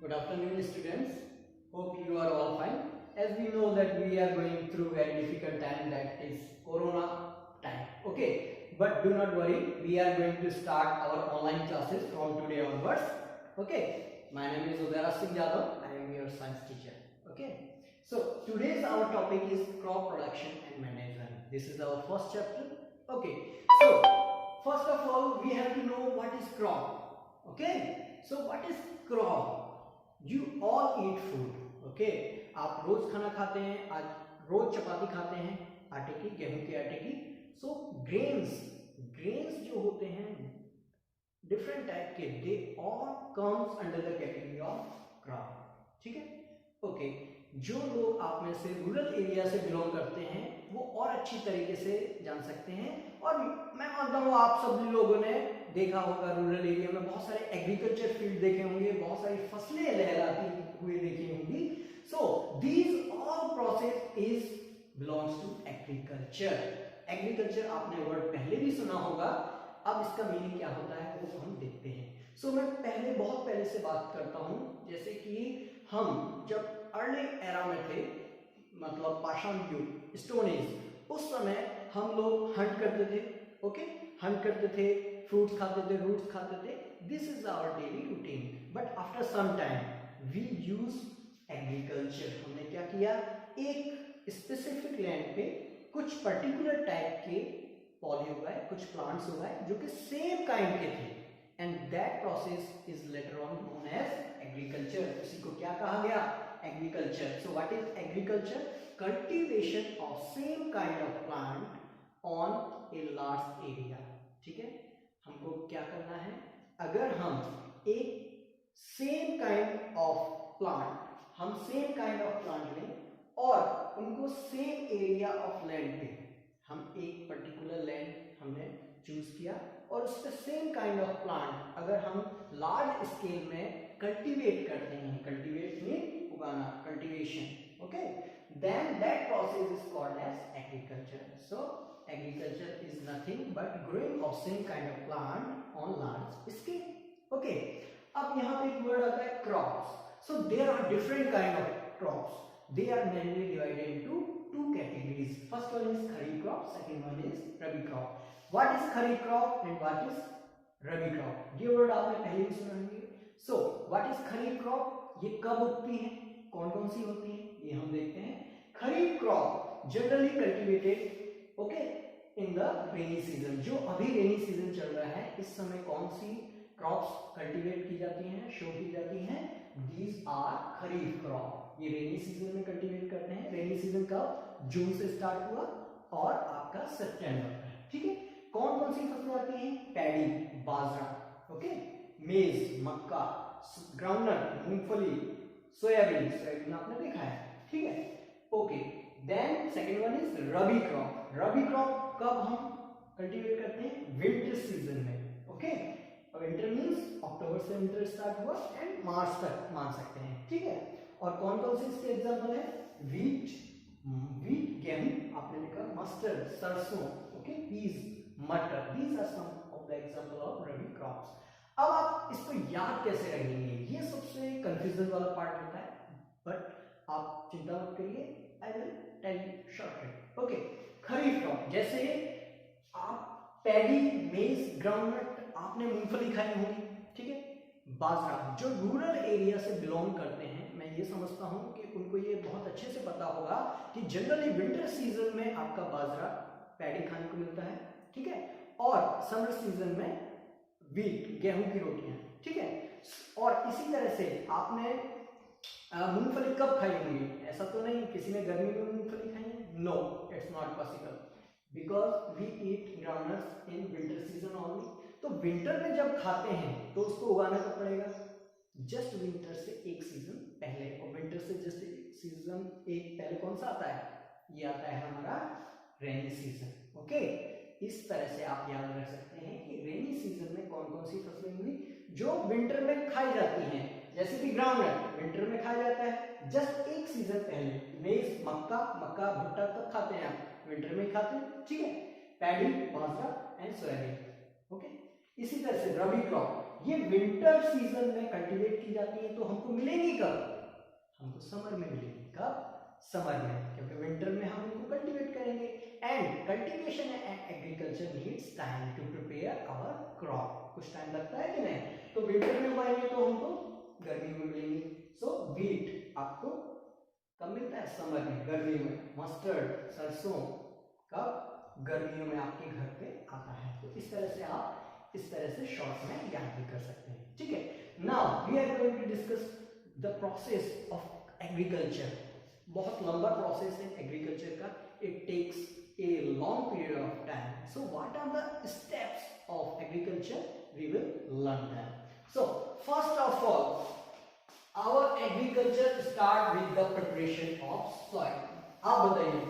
Good afternoon, students. Hope you are all fine. As we know that we are going through a difficult time, that is Corona time. Okay, but do not worry. We are going to start our online classes from today onwards. Okay, my name is Udara Singh Yadav. I am your science teacher. Okay, so today's our topic is crop production and management. This is our first chapter. Okay, so first of all, we have to know what is crop. Okay, so what is crop? You all eat food. Okay, आप रोज खाना खाते हैं, आज रोज चपाती खाते हैं आटे की, गेहूं के आटे की. सो ग्रेन्स जो होते हैं डिफरेंट टाइप के, they all comes under the category of crop. ठीक है. ओके, जो लोग आप में से रूरल एरिया से बिलोंग करते हैं वो और अच्छी तरीके से जान सकते हैं. और मैं मानता हूँ आप सभी लोगों ने देखा होगा रूरल एरिया में बहुत सारे एग्रीकल्चर फील्ड देखे होंगे, बहुत सारी फसलें लहराती हुए देखी होंगी. So these all process is belongs to agriculture. Agriculture आपने वर्ड पहले भी सुना होगा. अब इसका मीनिंग क्या होता है वो हम देखते हैं. सो मैं बहुत पहले से बात करता हूं. जैसे कि हम जब अर्ली एरा में थे, मतलब पाषाण युग, स्टोन एज, उस समय हम लोग हंट करते थे. ओके, हंट करते थे, फ्रूट्स खाते थे, रूट्स खाते थे. This is our daily routine. But after some time we use agriculture. हमने क्या किया, एक स्पेसिफिक लैंड पे कुछ पर्टिकुलर टाइप के पौधे उगाए, कुछ प्लांट्स उगाए जो कि सेम काइंड के थे. And that process is later on known as agriculture. इसी को क्या कहा गया, agriculture. So what is agriculture? Cultivation of same kind of plant on a large area. ठीक है. हमको क्या करना है, अगर हम एक सेम काइंड ऑफ प्लांट लें और उनको सेम एरिया ऑफ लैंड पे, हम एक पर्टिकुलर लैंड हमने चूज किया और उस पे सेम काइंड ऑफ प्लांट अगर हम लार्ज स्केल में कल्टीवेट करते हैं, कल्टीवेट में उगाना, cultivation. Okay, then that process is called as agriculture. So agriculture is nothing but growing of same kind of plant on large scale. Okay, अब यहाँ पे एक वर्ड आता है crops. So there are different kind of crops. They are mainly divided into two categories. First one is kharif crop, second one is rabi crop. What is kharif crop and what is rabi crop? ये word आपने पहले भी सुना होंगे. So what is kharif crop? ये कब उगती है, कौन कौन सी होती है, ये हम देखते हैं. Kharif crop generally cultivated okay in the rainy season. जो अभी रेनी सीजन चल रहा है, इस समय कौन सी क्रॉप्स कल्टीवेट की जाती हैं, शो की जाती हैं? These are kharif crop. ये रेनी सीजन में कल्टीवेट करते हैं. रेनी सीजन कब? जून से स्टार्ट हुआ और आपका सितंबर में. ठीक है. कौन कौन सी फसलें आती हैं? पैडी, बाजरा, ओके, मेज, मक्का, ग्राउंडनट, मूंगफली, सोयाबीन आपने देखा है. ठीक है. Okay, then second one is rabi crop. Rabi crop कब हम कल्टीवेट करते हैं? विंटर सीजन में. ओके, विंटर मींस अक्टूबर से विंटर स्टार्ट हुआ एंड मार्च तक मान सकते हैं. ठीक है. और कौन कौन से इसके एग्जांपल है? वीट, गेहूं आपने देखा, मस्टर्ड, सरसों, ओके, पीस, मटर. These are some of the example of rabi crops. अब आप इसको याद कैसे रखेंगे, ये सबसे कंफ्यूजन वाला पार्ट होता है. बट आप चिंता मत करिए, I will tell you shortly. Okay, kharif crop जैसे आप पैडी, मेज, ग्राउंडनट, आपने मूंगफली खाई होगी. ठीक है. बाजरा, जो रूरल एरिया से बिलोंग करते हैं, मैं ये समझता हूं कि उनको ये बहुत अच्छे से पता होगा कि जनरली विंटर सीजन में आपका बाजरा, पैडी खाने को मिलता है. ठीक है. और समर सीजन में वीट, गेहूं की रोटियां. ठीक है. और इसी तरह से आपने मूंगफली कब खाई होगी? ऐसा तो नहीं किसी ने गर्मी में मूंगफली खाई है. No, it's not possible because we eat groundnuts in winter season only. तो विंटर में जब खाते हैं तो उसको उगाना कब पड़ेगा? जस्ट विंटर से एक सीजन पहले. और विंटर से जस्ट सीजन एक पहले कौन सा आता है? ये आता है हमारा रेनी सीजन. ओके, इस तरह से आप याद रख सकते हैं कि रेनी सीजन में कौन कौन सी फसलें हुई जो विंटर में खाई जाती हैं. जैसे कि ग्राउंडनट विंटर में खाया जाता है जस्ट एक सीजन पहले. मेज, मक्का, भुट्टा तब खाते हैं आप, विंटर में खाते हैं. ठीक है. Paddy, bajra and soybean. Okay. इसी तरह से रबी क्रॉप, ये विंटर सीजन में कल्टीवेट की जाती है, तो हमको मिलेंगी कब? हमको समर में मिलेंगी। कब? समर में, क्योंकि विंटर में हम इनको कल्टीवेट करेंगे। And cultivation and agriculture needs time to prepare our crop. कुछ टाइम लगता है कि नहीं? तो विंटर में उगाएंगे तो हमको गर्मी में मिलेंगे। सो व्हीट आपको कब मिलता है? समर में, गर्मियों में। मस्टर्ड, सरसों कब? गर्मियों में आपके घर पे आता है। तो इस तरह से आप इस तरह से शॉर्ट में याद भी कर सकते हैं, ठीक है। Now we are going to discuss the process of agriculture. बहुत लंबा प्रोसेस है एग्रीकल्चर का। It takes a long period of time. So what are the steps of agriculture? We will learn them. So first of all, our agriculture start with the preparation of soil. आप बताइए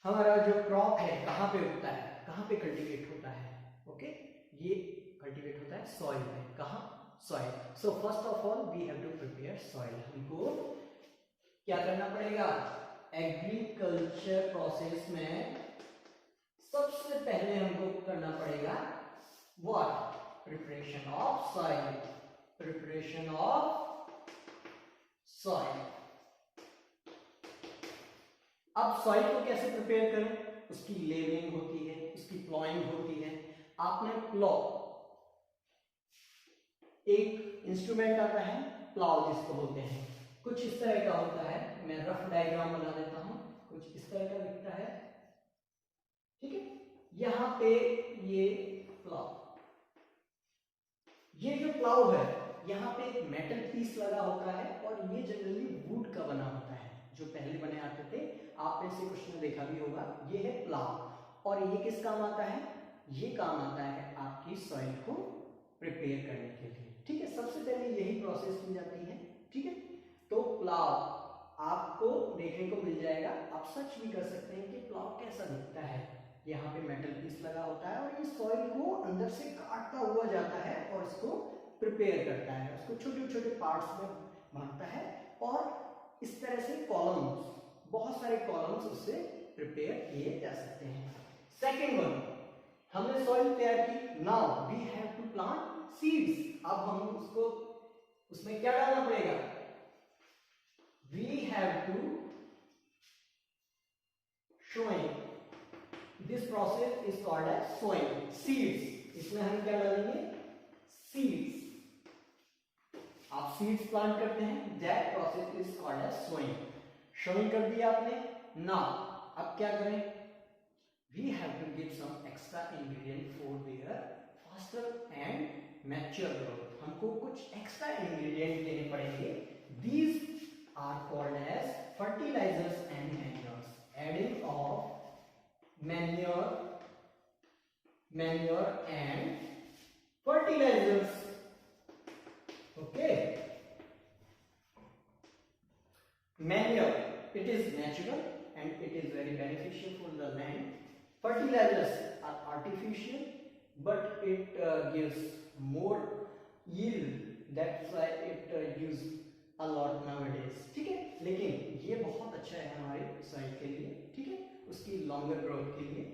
हमारा जो crop है कहाँ पे उगता है, कहाँ पे कल्टीवेट होता है? ओके, ये कल्टीवेट होता है सॉइल में। कहाँ? Soil. So first of all we have to prepare soil. हमको क्या करना पड़ेगा? एग्रीकल्चर प्रोसेस में सबसे पहले हमको करना पड़ेगा what? Preparation of soil. Preparation of soil. अब सॉइल को कैसे प्रिपेयर करें? उसकी लेवलिंग होती है, उसकी प्लॉइंग होती है। आपने प्लॉ, एक इंस्ट्रूमेंट आता है प्लाउ जिसको बोलते हैं, कुछ इस तरह का होता है। मैं रफ डायग्राम बना देता हूं, कुछ इस तरह का दिखता है, ठीक है। यहां पे ये प्लाउ, ये जो प्लाउ है यहाँ पे एक मेटल पीस लगा होता है और ये जनरली वुड का बना होता है, जो पहले बने आते थे। आप में से कुछ ने देखा भी होगा। ये है प्लाउ और ये किस काम आता है? ये काम आता है आपकी सॉइल को प्रिपेयर करने के लिए, ठीक है। सबसे पहले यही प्रोसेस की जाती है, ठीक है। तो प्लाउ आपको देखने को मिल जाएगा। आप सर्च भी कर सकते हैं कि प्लाउ कैसा दिखता है। यहाँ पे मेटल पीस लगा होता है और ये सॉइल को अंदर से काटता हुआ जाता है और इसको प्रिपेयर करता है, उसको छोटे छोटे पार्ट्स में बांटता है और इस तरह से कॉलम्स, बहुत सारे कॉलम्स उससे प्रिपेयर किए जा सकते हैं। सेकेंड वन, हमने सॉइल तैयार की। Now we have to plant seeds. अब हम उसको, उसमें क्या डालना पड़ेगा? We have to sowing. This process is called as sowing. Seeds, इसमें हम क्या डालेंगे? सीड्स। आप सीड्स प्लांट करते हैं, that process is called as sowing. Sowing कर दिया आपने। नाउ अब क्या करें? We have to give some extra ingredient for their faster and mature growth. हमको कुछ एक्स्ट्रा इंग्रेडिएंट देने पड़ेंगे। These are called as fertilisers and manures. Adding of manure and fertilizers. Okay, manure, it is natural and it is very beneficial for the land. Fertilizers are artificial but it gives more yield, that's why it used a lot nowadays, ठीक है। लेकिन ये बहुत अच्छा है हमारे soil के लिए, ठीक है, उसकी लॉन्गर ग्रोथ के लिए।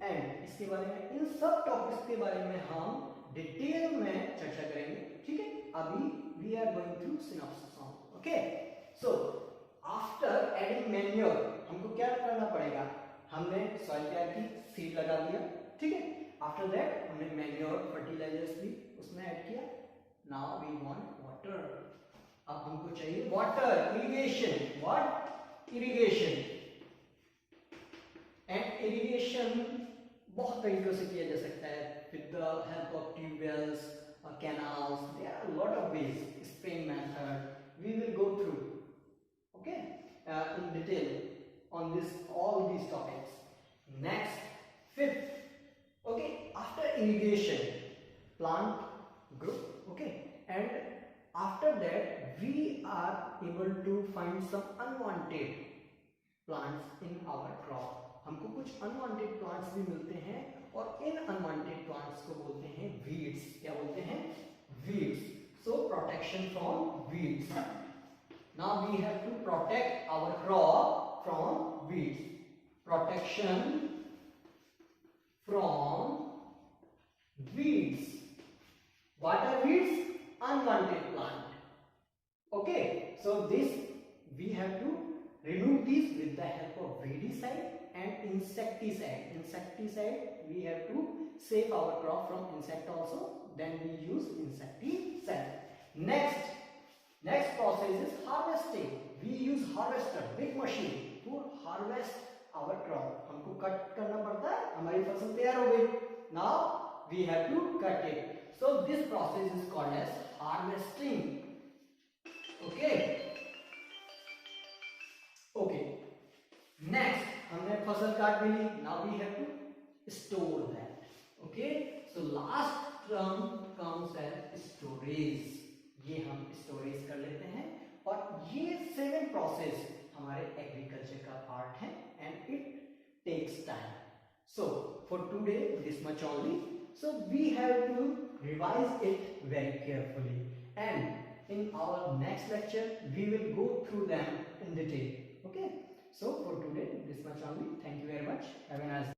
एंड इसके बारे में, इन सब टॉपिक्स के बारे में हम डिटेल में चर्चा करेंगे, ठीक है। अभी we are going through synopsis of, okay. So after adding manure हमको क्या करना पड़ेगा? हमने सॉइल तैयार की, सीड लगा दिया, ठीक है। आफ्टर दैट हमने मैन्योर, फर्टिलाइजर्स भी उसमें ऐड किया। Now we want water. अब हमको चाहिए water, irrigation. What? Irrigation. And irrigation बहुत तरीकों से किया जा सकता है, with the help of tubewells और canals. There are lot of ways, spring method. We will go through, okay, in detail on this, all these topics. Next, fifth, okay, after irrigation plant grow, okay, and after that we are able to find some unwanted plants in our crop. हमको कुछ unwanted plants भी मिलते हैं और इन unwanted plants को बोलते हैं weeds. क्या बोलते हैं? Weeds. So protection from weeds. Now we have to protect our crop from weeds. Protection from weeds. What are weeds? Unwanted plant. Okay, so this we have to remove these with the help of weedicide and insecticide. Insecticide, we have to save our crop from insect also. Then we use insecticide. Next process is harvesting. We use harvester, big machine, to harvest our crop. हमको cut करना पड़ता है, हमारी फसल तैयार हो गई. Now we have to cut it. So this process is called as harvesting. Okay. Next, हमने फसल काट भी ली. Now we have to store that. Okay. So last term comes as storage. ये हम स्टोरेज कर लेते हैं और ये 7 प्रोसेस हमारे एग्रीकल्चर का पार्ट है and it takes time. So for today this much only. So we have to revise it very carefully and in our next lecture we will go through them in detail. Okay. So for today this much only. Thank you very much. Have a nice day.